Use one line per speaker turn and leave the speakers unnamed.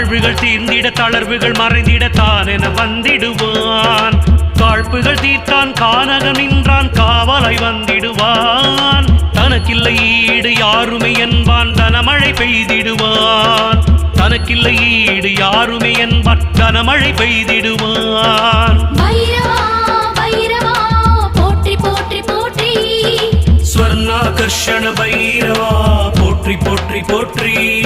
தாழ்வுகள் தீர்ந்திட தளர்வுகள் மறைந்திட தானென வந்திடுவான். காழ்ப்புகள் தீர்த்தான் கானகம் நின்றான் காவலாய் வந்திடுவான். தனக்கில்லை ஈடு யாருமே என்பான் தனமழை பெய்திடுவான். தனக்கில்லை ஈடு யாருமே என்பான் தனமழை பெய்திடுவான். ஸ்வர்ணாகர்ஷண பைரவா போற்றி போற்றி போற்றி.